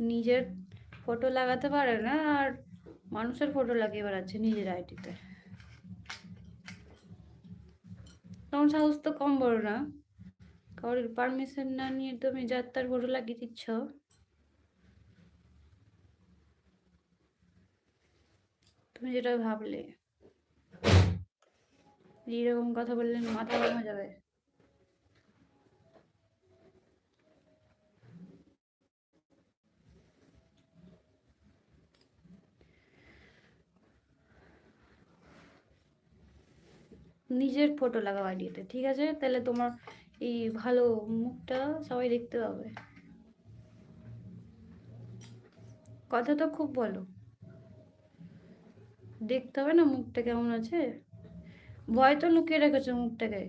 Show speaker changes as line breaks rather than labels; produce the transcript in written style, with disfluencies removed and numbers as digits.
নিজের ফটো লাগাতে পারে না, আর মানুষের ফটো লাগিয়ে বেড়াচ্ছে নিজের আইডিতে। তোমার সাহস তো কম বড় না, কারোর পারমিশন না নিয়ে তুমি যার তার ফটো লাগিয়ে দিচ্ছ। তুমি যেটা ভাবলে, এইরকম কথা বললে মাথা গরম হয়ে যাবে। নিজের ফটো লাগাও আইডিতে, ঠিক আছে? তাহলে তোমার এই ভালো মুখটা সবাই দেখতে পাবে। কথা তো খুব বলো, দেখতে হবে না মুখটা কেমন আছে? ভয় তো লুকিয়ে রেখেছো মুখটাকে।